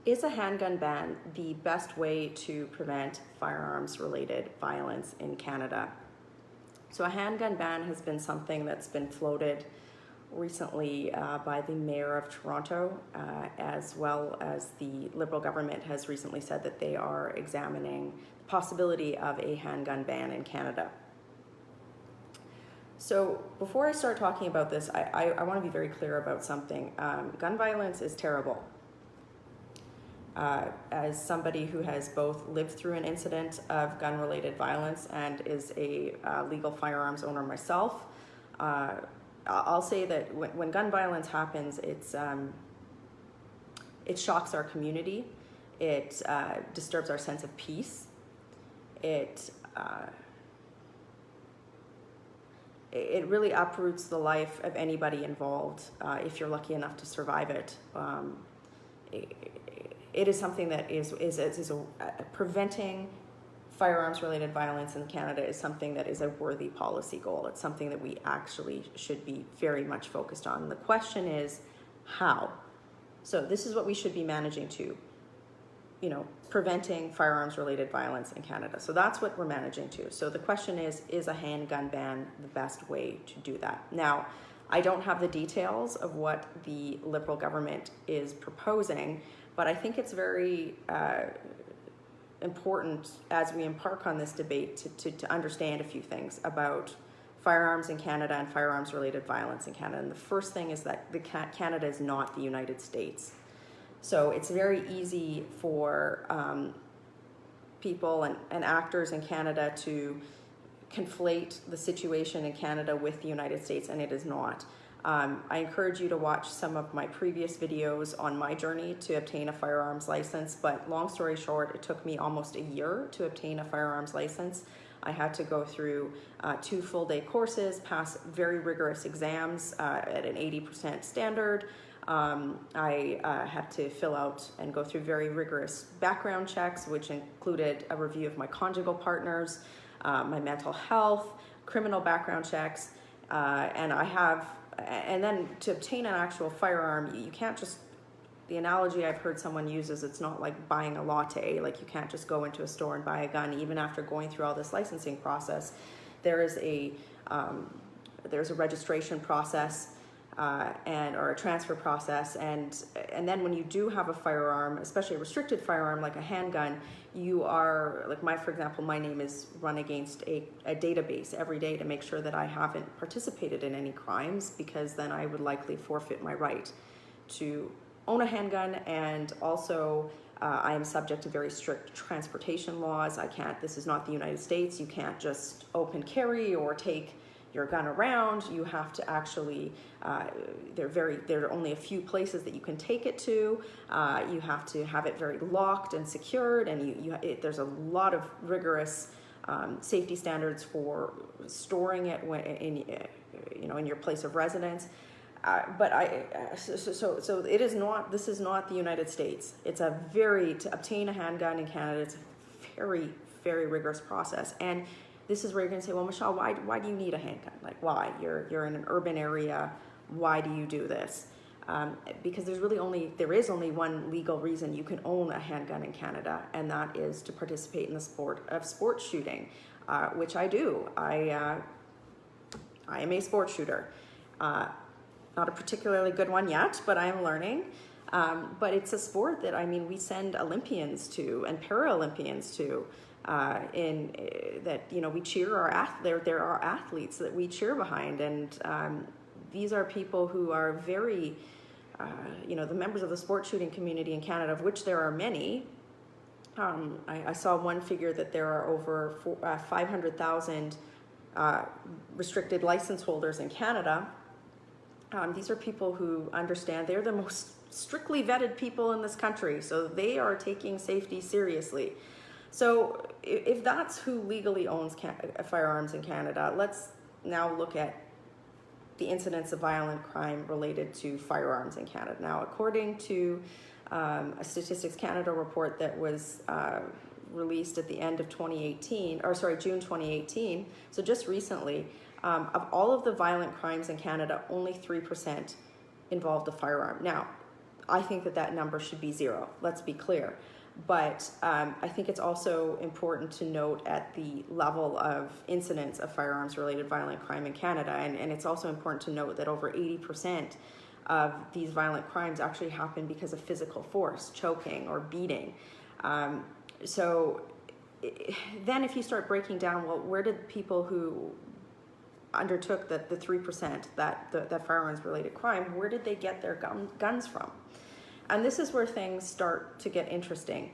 Is a handgun ban the best way to prevent firearms-related violence in Canada? So a handgun ban has been something that's been floated recently by the Mayor of Toronto, as well as the Liberal government has recently said that they are examining the possibility of a handgun ban in Canada. So before I start talking about this, I want to be very clear about something. Gun violence is terrible. As somebody who has both lived through an incident of gun-related violence and is a legal firearms owner myself, I'll say that when gun violence happens, it shocks our community, it disturbs our sense of peace, it really uproots the life of anybody involved if you're lucky enough to survive it. It is something that is preventing firearms-related violence in Canada is something that is a worthy policy goal. It's something that we actually should be very much focused on. The question is how? So this is what we should be managing to, preventing firearms-related violence in Canada. So that's what we're managing to. So the question is a handgun ban the best way to do that? Now, I don't have the details of what the Liberal government is proposing, but I think it's very important as we embark on this debate to understand a few things about firearms in Canada and firearms-related violence in Canada. And the first thing is that Canada is not the United States. So it's very easy for people and actors in Canada to conflate the situation in Canada with the United States, and it is not. I encourage you to watch some of my previous videos on my journey to obtain a firearms license, but long story short, it took me almost a year to obtain a firearms license. I had to go through 2 full-day courses, pass very rigorous exams at an 80% standard. I had to fill out and go through very rigorous background checks, which included a review of my conjugal partners, my mental health, criminal background checks, and then to obtain an actual firearm, you can't just, the analogy I've heard someone use is it's not like buying a latte. Like you can't just go into a store and buy a gun. Even after going through all this licensing process, there's a registration process or a transfer process, and then when you do have a firearm, especially a restricted firearm like a handgun, you are, like for example, my name is run against a database every day to make sure that I haven't participated in any crimes, because then I would likely forfeit my right to own a handgun. And also I am subject to very strict transportation laws. This is not the United States. You can't just open carry or take your gun around. You have to actually, there are only a few places that you can take it to. You have to have it very locked and secured, and there's a lot of rigorous safety standards for storing it in your place of residence. So it is not. This is not the United States. To obtain a handgun in Canada, it's a very, very rigorous process. And this is where you're going to say, well, Michelle, why do you need a handgun? Like, why? You're in an urban area. Why do you do this? Because there is only one legal reason you can own a handgun in Canada, and that is to participate in the sport of sports shooting, which I do. I am a sports shooter. Not a particularly good one yet, but I am learning. But it's a sport that, we send Olympians to and Paralympians to. We cheer our athletes. There are athletes that we cheer behind, and these are people who are very, the members of the sports shooting community in Canada, of which there are many. I saw one figure that there are over 500,000 restricted license holders in Canada. These are people who understand they're the most strictly vetted people in this country, so they are taking safety seriously. So if that's who legally owns firearms in Canada, let's now look at the incidence of violent crime related to firearms in Canada. Now, according to a Statistics Canada report that was released at the end of June 2018, so just recently, of all of the violent crimes in Canada, only 3% involved a firearm. Now, I think that number should be 0. Let's be clear. But I think it's also important to note at the level of incidents of firearms-related violent crime in Canada, and it's also important to note that over 80% of these violent crimes actually happen because of physical force, choking or beating. So then if you start breaking down, well, where did people who undertook the 3%, that firearms-related crime, where did they get their guns from? And this is where things start to get interesting.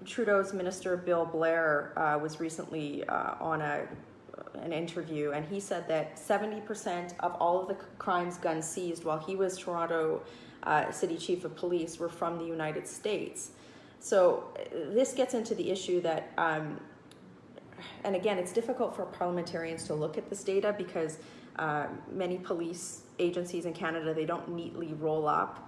Trudeau's Minister Bill Blair was recently on an interview, and he said that 70% of all of the crimes guns seized while he was Toronto City Chief of Police were from the United States. So this gets into the issue that, and again, it's difficult for parliamentarians to look at this data because many police agencies in Canada, they don't neatly roll up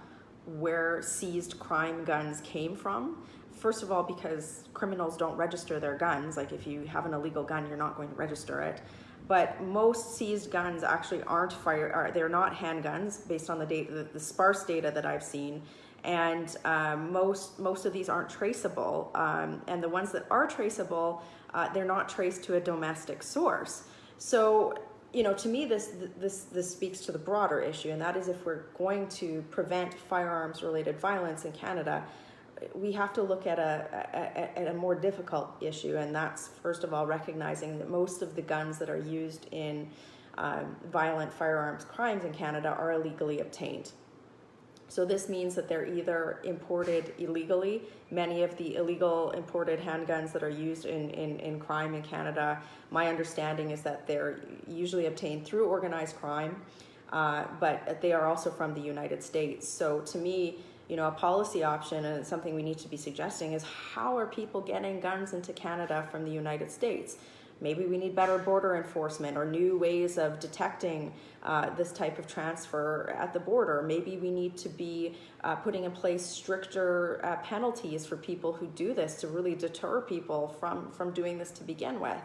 where seized crime guns came from. First of all, because criminals don't register their guns. Like if you have an illegal gun, you're not going to register it. But most seized guns actually they're not handguns based on the data, the sparse data that I've seen. And most of these aren't traceable. And the ones that are traceable, they're not traced to a domestic source. So, to me, this speaks to the broader issue, and that is if we're going to prevent firearms-related violence in Canada, we have to look at a more difficult issue, and that's, first of all, recognizing that most of the guns that are used in violent firearms crimes in Canada are illegally obtained. So this means that they're either imported illegally. Many of the illegal imported handguns that are used in crime in Canada, my understanding is that they're usually obtained through organized crime, but they are also from the United States. So to me, a policy option, and it's something we need to be suggesting, is how are people getting guns into Canada from the United States? Maybe we need better border enforcement or new ways of detecting this type of transfer at the border. Maybe we need to be putting in place stricter penalties for people who do this to really deter people from doing this to begin with.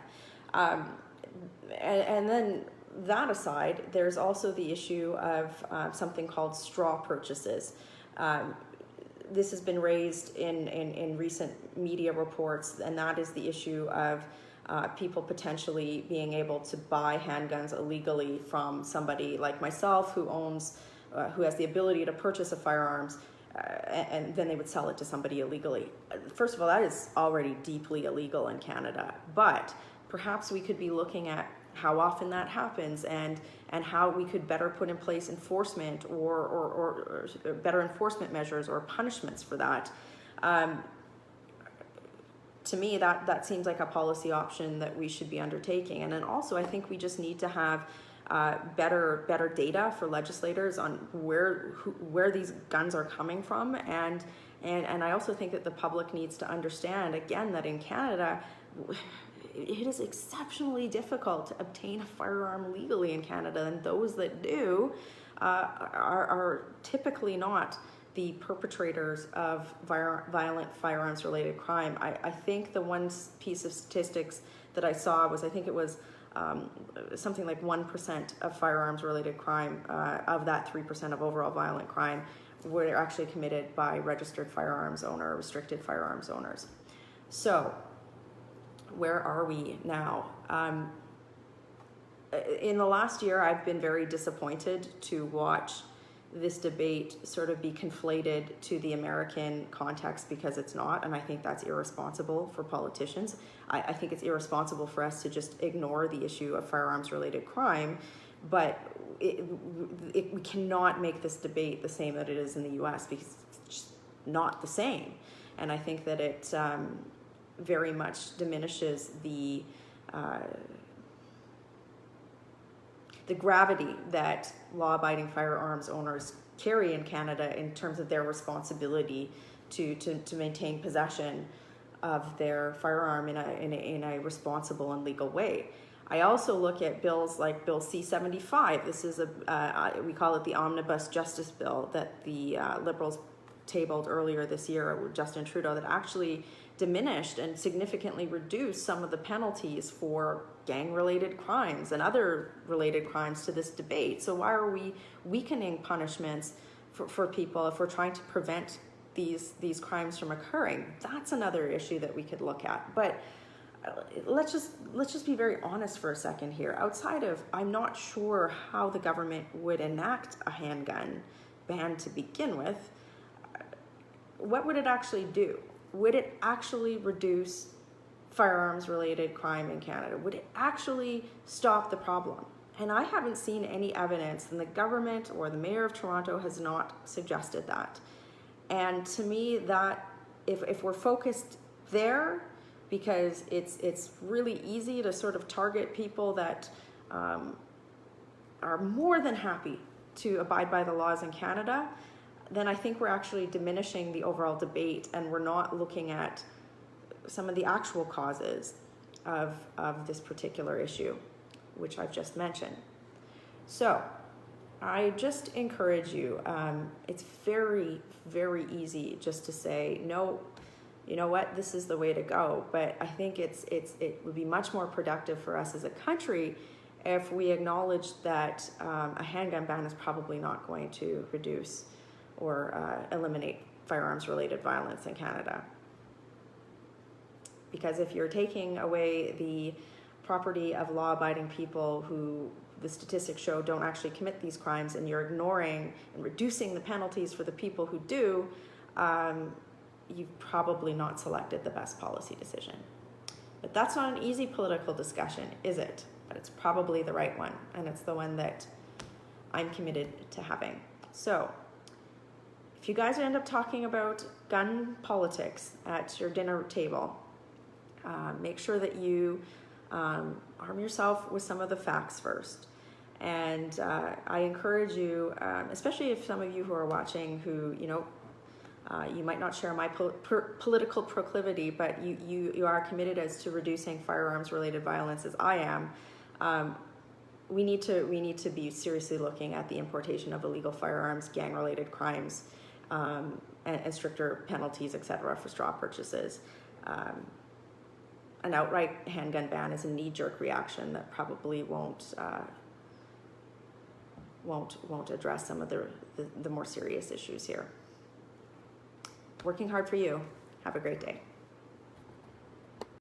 And then that aside, there's also the issue of something called straw purchases. This has been raised in recent media reports, and that is the issue of people potentially being able to buy handguns illegally from somebody like myself who has the ability to purchase a firearms, and then they would sell it to somebody illegally. First of all, that is already deeply illegal in Canada, but perhaps we could be looking at how often that happens and how we could better put in place enforcement or better enforcement measures or punishments for that. To me, that seems like a policy option that we should be undertaking. And then also, I think we just need to have better data for legislators on where these guns are coming from, and I also think that the public needs to understand again that in Canada, it is exceptionally difficult to obtain a firearm legally in Canada, and those that do are typically not the perpetrators of violent firearms-related crime. I think the one piece of statistics that I saw was, I think it was something like 1% of firearms-related crime, of that 3% of overall violent crime, were actually committed by registered firearms owner or restricted firearms owners. So, where are we now? In the last year, I've been very disappointed to watch this debate sort of be conflated to the American context, because it's not, and I think that's irresponsible for politicians. I think it's irresponsible for us to just ignore the issue of firearms-related crime, but we cannot make this debate the same that it is in the US, because it's just not the same. And I think that it very much diminishes the gravity that law-abiding firearms owners carry in Canada in terms of their responsibility to maintain possession of their firearm in a responsible and legal way. I also look at bills like Bill C-75. This is we call it the Omnibus Justice Bill that the Liberals tabled earlier this year with Justin Trudeau, that actually diminished and significantly reduced some of the penalties for gang-related crimes and other related crimes to this debate. So why are we weakening punishments for people, if we're trying to prevent these crimes from occurring, that's another issue that we could look at. But let's just be very honest for a second here. Outside of, I'm not sure how the government would enact a handgun ban to begin with. What would it actually do? Would it actually reduce firearms related crime in Canada? Would it actually stop the problem? And I haven't seen any evidence, and the government or the mayor of Toronto has not suggested that. And to me, that if we're focused there, because it's really easy to sort of target people that are more than happy to abide by the laws in Canada, then I think we're actually diminishing the overall debate, and we're not looking at some of the actual causes of this particular issue, which I've just mentioned. So I just encourage you, it's very, very easy just to say, no, you know what, this is the way to go. But I think it would be much more productive for us as a country if we acknowledge that a handgun ban is probably not going to reduce or eliminate firearms-related violence in Canada. Because if you're taking away the property of law-abiding people who the statistics show don't actually commit these crimes, and you're ignoring and reducing the penalties for the people who do, you've probably not selected the best policy decision. But that's not an easy political discussion, is it? But it's probably the right one, and it's the one that I'm committed to having. So if you guys end up talking about gun politics at your dinner table, make sure that you arm yourself with some of the facts first. And I encourage you, especially if some of you who are watching who, you might not share my political proclivity, but you are committed as to reducing firearms-related violence as I am. We need to be seriously looking at the importation of illegal firearms, gang-related crimes, and stricter penalties, etc., for straw purchases. An outright handgun ban is a knee-jerk reaction that probably won't address some of the more serious issues here. Working hard for you. Have a great day.